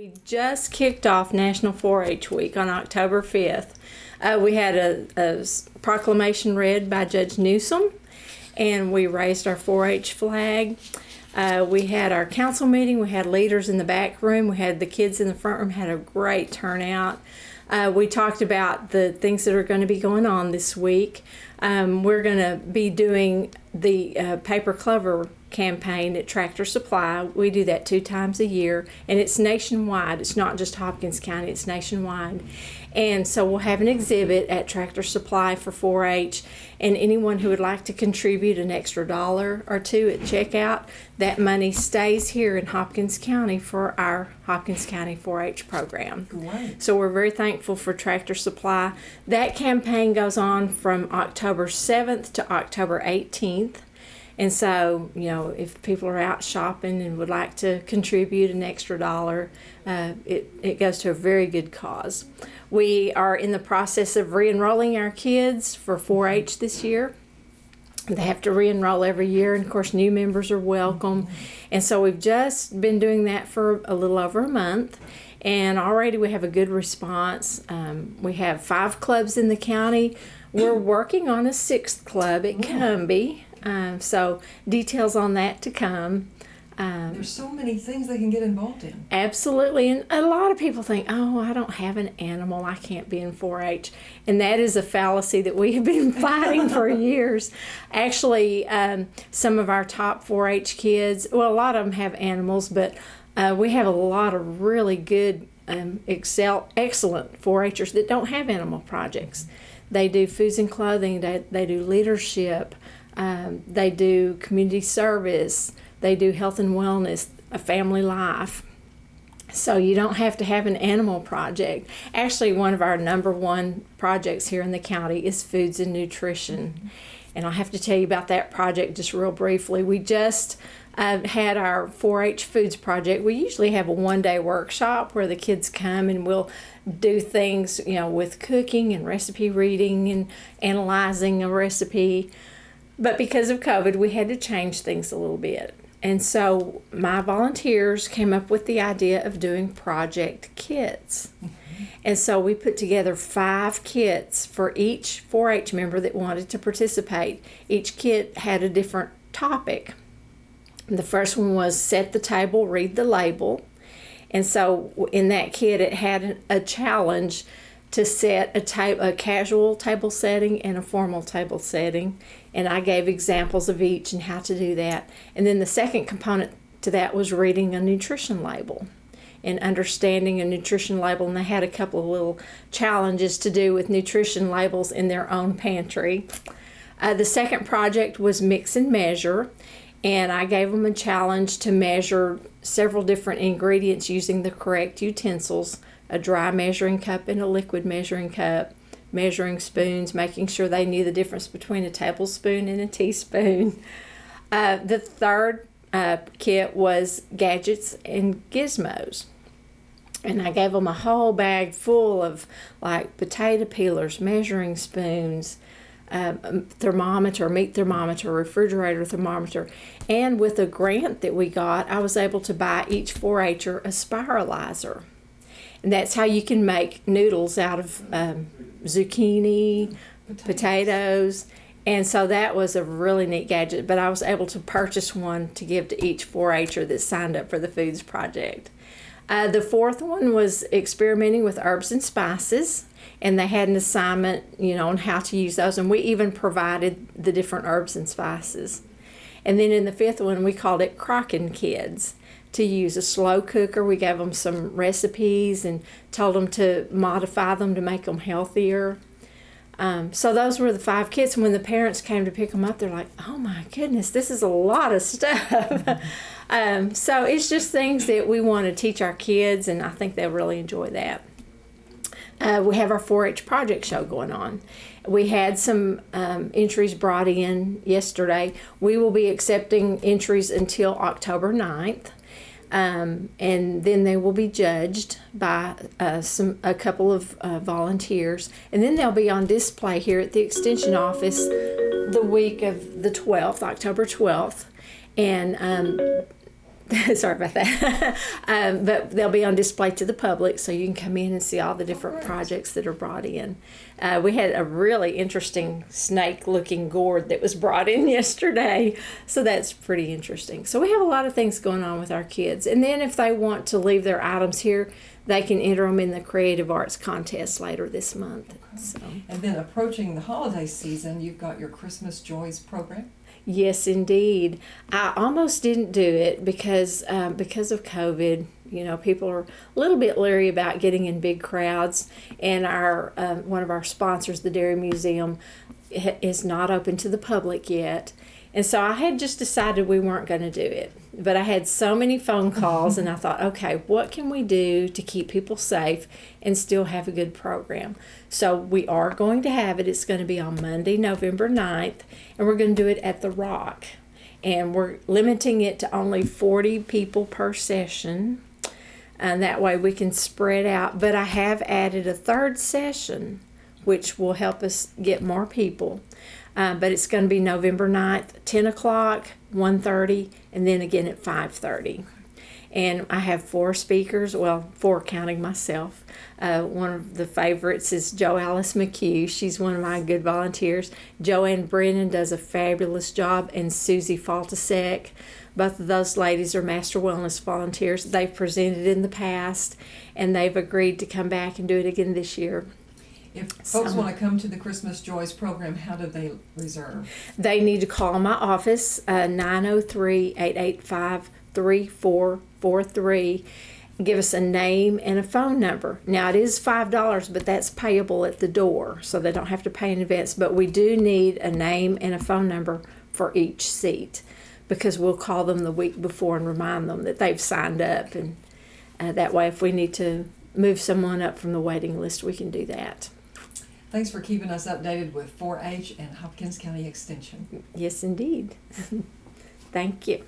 We just kicked off National 4-H Week on October 5th. We had a proclamation read by Judge Newsom, and we raised our 4-H flag. We had our council meeting. We had leaders in the back room. We had the kids in the front room. Had a great turnout. We talked about the things that are going to be going on this week. We're going to be doing the Paper Clover campaign at Tractor Supply. We do that 2 times a year, and it's nationwide. It's not just Hopkins County, it's nationwide. And so we'll have an exhibit at Tractor Supply for 4-H, and anyone who would like to contribute an extra $1 or $2 at checkout, that money stays here in Hopkins County for our Hopkins County 4-H program. Great. So we're very thankful for Tractor Supply. That campaign goes on from October 7th to October 18th. And so, you know, if people are out shopping and would like to contribute an extra $1, it goes to a very good cause. We are in the process of re-enrolling our kids for 4-H this year. They have to re-enroll every year, and of course new members are welcome. And so we've just been doing that for a little over a month, and already we have a good response. We have 5 clubs in the county. We're working on a 6th club at Cumbie. So details on that to come. There's so many things they can get involved in. Absolutely. And a lot of people think, oh, I don't have an animal, I can't be in 4-H. And that is a fallacy that we have been fighting for years. Actually, some of our top 4-H kids, well, a lot of them have animals, but we have a lot of really good, excellent 4-Hers that don't have animal projects. They do foods and clothing, they do leadership, they do community service, they do health and wellness, a family life. So you don't have to have an animal project. Actually, one of our #1 projects here in the county is foods and nutrition. And I'll have to tell you about that project just real briefly. We just had our 4-H foods project. We usually have a 1-day workshop where the kids come and we'll do things, you know, with cooking and recipe reading and analyzing a recipe. But because of COVID, we had to change things a little bit. And so my volunteers came up with the idea of doing project kits. And so we put together 5 kits for each 4-H member that wanted to participate. Each kit had a different topic. And the first one was set the table, read the label. And so in that kit, it had a challenge to set a casual table setting and a formal table setting. And I gave examples of each and how to do that. And then the second component to that was reading a nutrition label and understanding a nutrition label. And they had a couple of little challenges to do with nutrition labels in their own pantry. The second project was mix and measure. And I gave them a challenge to measure several different ingredients using the correct utensils, a dry measuring cup and a liquid measuring cup, measuring spoons, making sure they knew the difference between a tablespoon and a teaspoon. The third kit was gadgets and gizmos. And I gave them a whole bag full of like potato peelers, measuring spoons, thermometer, meat thermometer, refrigerator thermometer. And with a grant that we got, I was able to buy each 4-Her a spiralizer. And that's how you can make noodles out of zucchini, potatoes. And so that was a really neat gadget. But I was able to purchase one to give to each 4-Her that signed up for the foods project. The fourth one was experimenting with herbs and spices. And they had an assignment, you know, on how to use those. And we even provided the different herbs and spices. And then in the 5th one, we called it Crockin' Kids. To use a slow cooker. We gave them some recipes and told them to modify them to make them healthier. So those were the 5 kits. And when the parents came to pick them up, they're like, oh my goodness, this is a lot of stuff. So it's just things that we want to teach our kids, and I think they'll really enjoy that. We have our 4-H project show going on. We had some entries brought in yesterday. We will be accepting entries until October 9th. And then they will be judged by a couple of volunteers, and then they'll be on display here at the Extension office the week of the 12th, October 12th, and Sorry about that. But they'll be on display to the public, so you can come in and see all the different projects that are brought in. We had a really interesting snake-looking gourd that was brought in yesterday, so that's pretty interesting. So we have a lot of things going on with our kids. And then if they want to leave their items here, they can enter them in the Creative Arts Contest later this month. Okay. So. And then approaching the holiday season, you've got your Christmas Joys program. Yes, indeed. I almost didn't do it because of COVID. You know, people are a little bit leery about getting in big crowds, and our one of our sponsors, the Dairy Museum, is not open to the public yet. And so I had just decided we weren't going to do it. But I had so many phone calls, and I thought, okay, what can we do to keep people safe and still have a good program? So we are going to have it. It's going to be on Monday, November 9th, and we're going to do it at the Rock. And we're limiting it to only 40 people per session. And that way we can spread out. But I have added a third session, which will help us get more people. But it's going to be November 9th, 10 o'clock, 1:30, and then again at 5:30. And I have 4 speakers, well, 4 counting myself. One of the favorites is Jo Alice McHugh. She's one of my good volunteers. Joanne Brennan does a fabulous job, and Susie Faltasek. Both of those ladies are Master Wellness volunteers. They've presented in the past, and they've agreed to come back and do it again this year. If folks want to come to the Christmas Joys program, how do they reserve? They need to call my office, 903-885-3443. Give us a name and a phone number. Now, it is $5, but that's payable at the door, so they don't have to pay in advance. But we do need a name and a phone number for each seat, because we'll call them the week before and remind them that they've signed up. And that way, if we need to move someone up from the waiting list, we can do that. Thanks for keeping us updated with 4-H and Hopkins County Extension. Yes, indeed. Thank you.